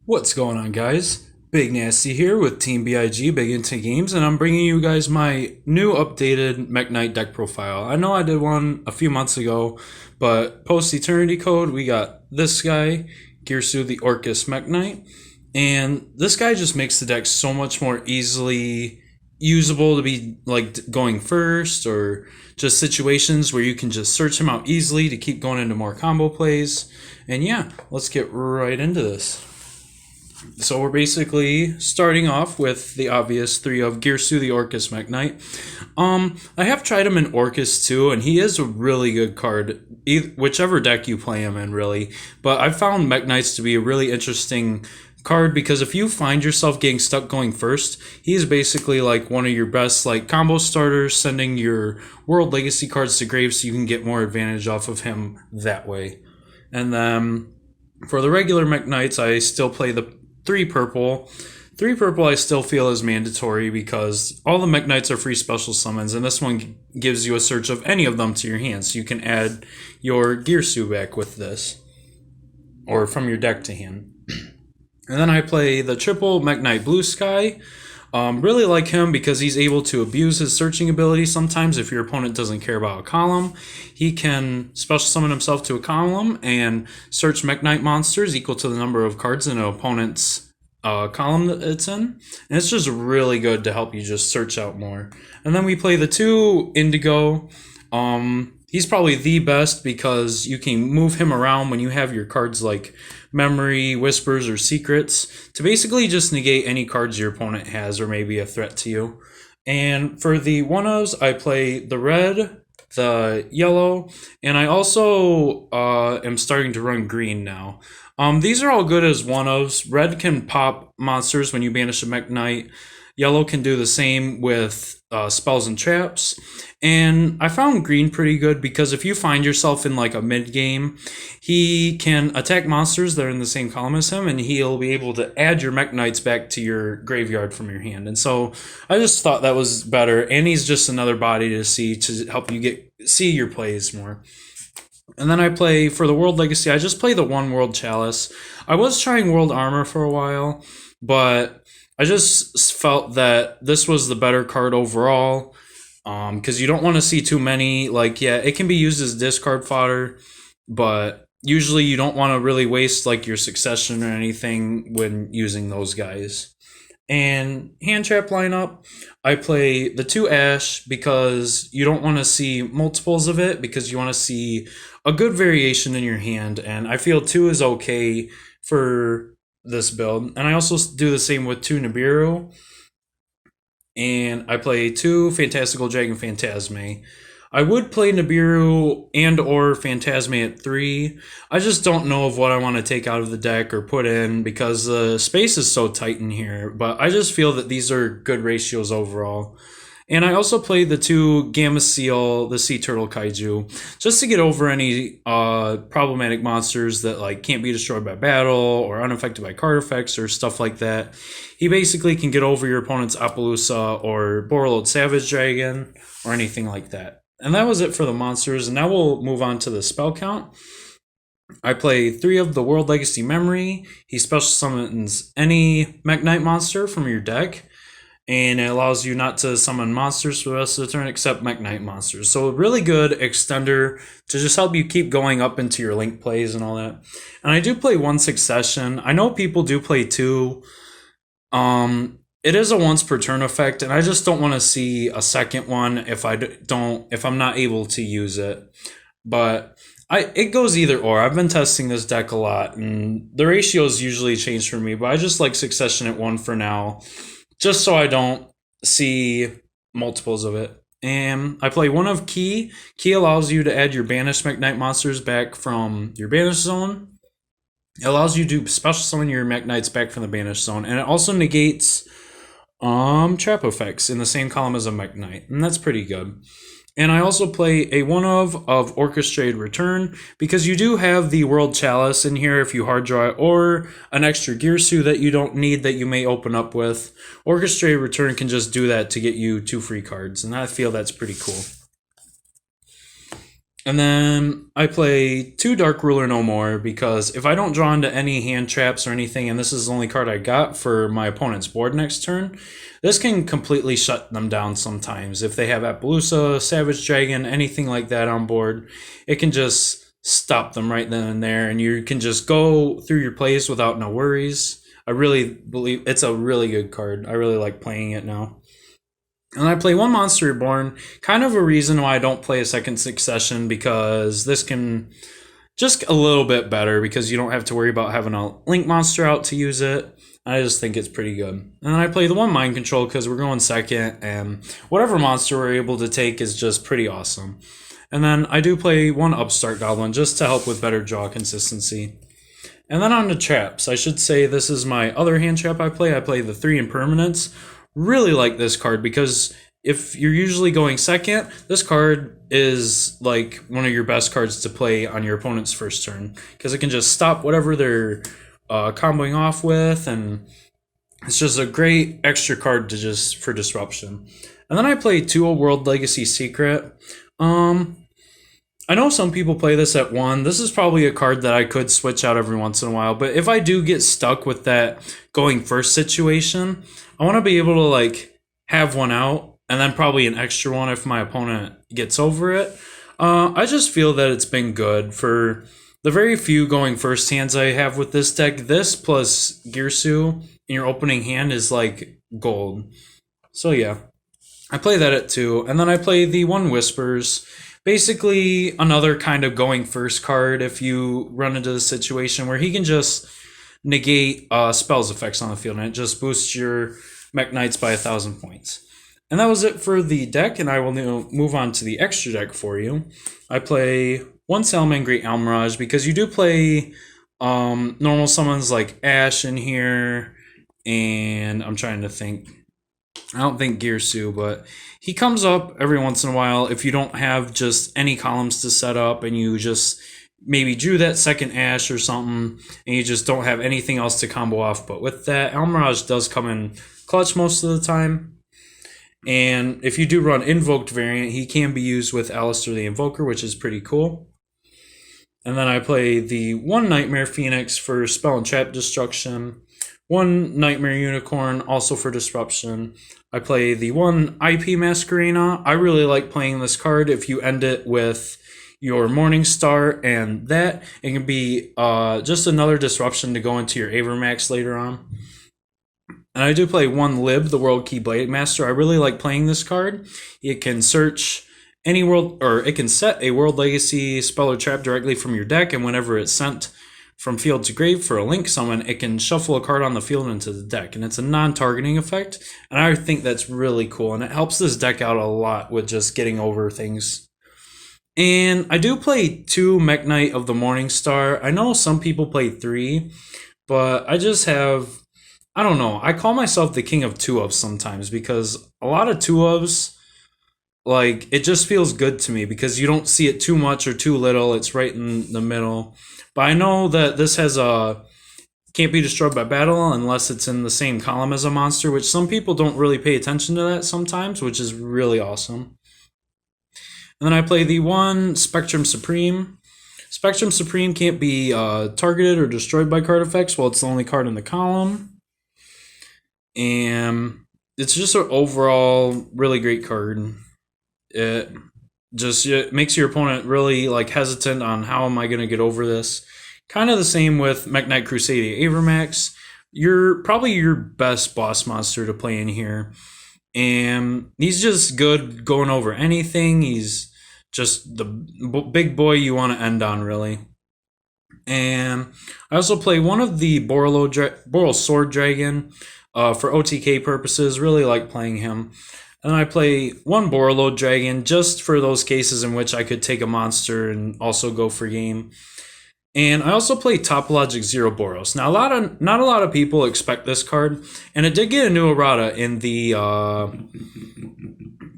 What's going on, guys? Big Nasty here with Team BIG, Big Into Games, and I'm bringing you guys my new updated mekk-knight deck profile. I know I did one a few months ago, but post Eternity Code, we got this guy, Girsu the Orcus mekk-knight, and this guy just makes the deck so much more easily usable to be like going first, or just situations where you can just search him out easily to keep going into more combo plays. And yeah, let's get right into this. So we're basically starting off with the obvious three of Girsu the Orcus mekk-knight. I have tried him in Orcus too, and he is a really good card, whichever deck you play him in, really. But I found mekk-knights to be a really interesting card because if you find yourself getting stuck going first, he's basically like one of your best like combo starters, sending your World Legacy cards to grave so you can get more advantage off of him that way. And then for the regular mekk-knights, I still play the three purple. Three purple I still feel is mandatory because all the mekk-knights are free special summons, and this one gives you a search of any of them to your hand, so you can add your Girsu back with this, or from your deck to hand. And then I play the triple mekk-knight Blue Sky. Really like him because he's able to abuse his searching ability sometimes if your opponent doesn't care about a column. He can special summon himself to a column and search mekk-knight monsters equal to the number of cards in an opponent's column that it's in. And it's just really good to help you just search out more. And then we play the two Indigo. He's probably the best because you can move him around when you have your cards like Memory, Whispers, or Secrets to basically just negate any cards your opponent has or maybe a threat to you. And for the one-ofs, I play the red, the yellow, and I also am starting to run green now. These are all good as one-ofs. Red can pop monsters when you banish a mekk-knight. Yellow can do the same with spells and traps. And I found green pretty good because if you find yourself in like a mid game, he can attack monsters that are in the same column as him, and he'll be able to add your mekk-knights back to your graveyard from your hand. And so I just thought that was better. And he's just another body to see to help you see your plays more. And then I play for the World Legacy. I just play the one World Chalice. I was trying World Armor for a while, but I just felt that this was the better card overall, because you don't want to see too many. Like, yeah, it can be used as discard fodder, but usually you don't want to really waste like your succession or anything when using those guys. And hand trap lineup, I play the two Ash because you don't want to see multiples of it because you want to see a good variation in your hand, and I feel two is okay for this build. And I also do the same with two Nibiru, and I play two Fantastical Dragon Phantasme. I would play Nibiru and or Phantasme at 3. I just don't know of what I want to take out of the deck or put in because the space is so tight in here, but I just feel that these are good ratios overall. And I also played the two Gamma Seal, the Sea Turtle Kaiju, just to get over any problematic monsters that like can't be destroyed by battle or unaffected by card effects or stuff like that. He basically can get over your opponent's Appaloosa or Borreload Savage Dragon or anything like that. And that was it for the monsters, and now we'll move on to the spell count. I play 3 of the World Legacy Memory. He special summons any mekk-knight monster from your deck, and it allows you not to summon monsters for the rest of the turn except mekk-knight monsters. So a really good extender to just help you keep going up into your link plays and all that. And I do play 1 Succession. I know people do play 2. It is a once per turn effect, and I just don't want to see a second one if I'm not able to use it. But it goes either or. I've been testing this deck a lot, and the ratios usually change for me, but I just like Succession at 1 for now, just so I don't see multiples of it. And I play 1 of Key. Key allows you to add your banished mekk-knight monsters back from your banished zone. It allows you to special summon your mekk-knights back from the banished zone, and it also negates trap effects in the same column as a mekk-knight, and that's pretty good. And I also play a one of Orchestrated Return because you do have the World Chalice in here if you hard draw it, or an extra Girsu that you don't need that you may open up with. Orchestrated Return can just do that to get you 2 free cards, and I feel that's pretty cool. And then I play 2 Dark Ruler no more because if I don't draw into any hand traps or anything, and this is the only card I got for my opponent's board next turn, this can completely shut them down sometimes. If they have Appaloosa, Savage Dragon, anything like that on board, it can just stop them right then and there, and you can just go through your plays without no worries. I really believe it's a really good card. I really like playing it now. And I play 1 Monster Reborn, kind of a reason why I don't play a second Succession, because this can just a little bit better because you don't have to worry about having a Link monster out to use it. I just think it's pretty good. And then I play the 1 Mind Control because we're going second, and whatever monster we're able to take is just pretty awesome. And then I do play 1 Upstart Goblin just to help with better draw consistency. And then on to traps. I should say this is my other hand trap I play. I play the 3 Impermanence. Really like this card because if you're usually going second, this card is like one of your best cards to play on your opponent's first turn because it can just stop whatever they're comboing off with, and it's just a great extra card to just for disruption. And then I play 2 World Legacy Secret. I know some people play this at 1. This is probably a card that I could switch out every once in a while, but if I do get stuck with that going first situation, I want to be able to like have 1 out and then probably an extra one if my opponent gets over it. I just feel that it's been good for the very few going first hands I have with this deck. This plus Girsu in your opening hand is like gold. So yeah, I play that at 2, and then I play the 1 Whispers. Basically, another kind of going first card if you run into the situation where he can just negate spells effects on the field, and it just boosts your mekk-knights by 1,000 points. And that was it for the deck, and I will now move on to the extra deck for you. I play 1 Salamangreat Almirage because you do play normal summons like Ash in here, and I'm trying to think. I don't think Girsu, but he comes up every once in a while if you don't have just any columns to set up and you just maybe drew that second Ash or something and you just don't have anything else to combo off. But with that, Almirage does come in clutch most of the time. And if you do run Invoked variant, he can be used with Alistair the Invoker, which is pretty cool. And then I play the 1 Nightmare Phoenix for spell and trap destruction. 1 Nightmare Unicorn, also for disruption. I play the 1 IP Masquerena. I really like playing this card if you end it with your Morningstar, and that it can be just another disruption to go into your Avermax later on. And I do play 1 Lib, the World Key Blade Master. I really like playing this card. It can search any world, or it can set a World Legacy spell or trap directly from your deck, and whenever it's sent from field to grave for a link summon, it can shuffle a card on the field into the deck, and it's a non-targeting effect, and I think that's really cool, and it helps this deck out a lot with just getting over things. And I do play 2 mekk-knight of the Morningstar. I know some people play 3, but I just have, I don't know, I call myself the king of 2-ofs sometimes because a lot of 2-ofs, like, it just feels good to me because you don't see it too much or too little. It's right in the middle. But I know that this has a can't be destroyed by battle unless it's in the same column as a monster, which some people don't really pay attention to that sometimes, which is really awesome. And then I play the 1 Spectrum Supreme. Spectrum Supreme can't be targeted or destroyed by card effects while it's the only card in the column. And it's just an overall really great card. It makes your opponent really like hesitant on how am I going to get over this. Kind of the same with mekk-knight Crusadia Avermax. You're probably your best boss monster to play in here. And he's just good going over anything. He's just the big boy you want to end on, really. And I also play 1 of the Boral Sword Dragon for OTK purposes. Really like playing him. And then I play 1 Borreload Dragon just for those cases in which I could take a monster and also go for game. And I also play Topologic Zero Boros. Now, not a lot of people expect this card, and it did get a new errata in the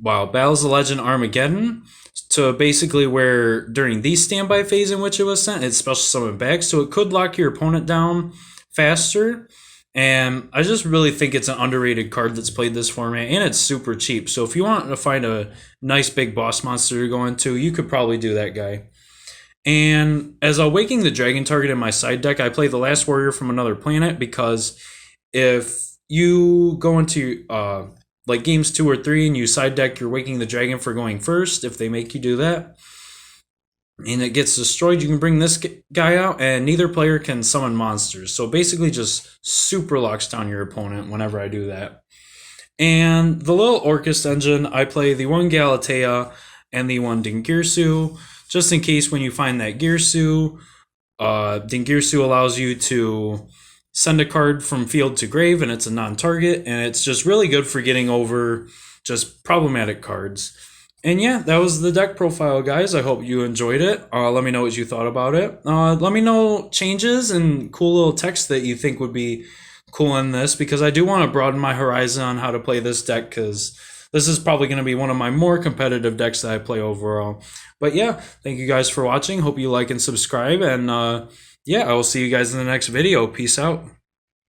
Battles of Legend Armageddon, to basically where during the standby phase in which it was sent, it's special summoned back, so it could lock your opponent down faster. And I just really think it's an underrated card that's played this format, and it's super cheap. So if you want to find a nice big boss monster to go into, you could probably do that guy. And as Awakening the Dragon target in my side deck, I play the Last Warrior from Another Planet, because if you go into like games 2 or 3 and you side deck your Waking the Dragon for going first, if they make you do that, and it gets destroyed, you can bring this guy out, and neither player can summon monsters. So basically just super locks down your opponent whenever I do that. And the little Orcust engine, I play the one Galatea and the one Dingirsu, just in case when you find that Girsu. Dingirsu allows you to send a card from field to grave, and it's a non-target, and it's just really good for getting over just problematic cards. And yeah, that was the deck profile, guys. I hope you enjoyed it. Let me know what you thought about it. Let me know changes and cool little text that you think would be cool in this, because I do want to broaden my horizon on how to play this deck, because this is probably going to be one of my more competitive decks that I play overall. But yeah, thank you guys for watching. Hope you like and subscribe. And yeah, I will see you guys in the next video. Peace out.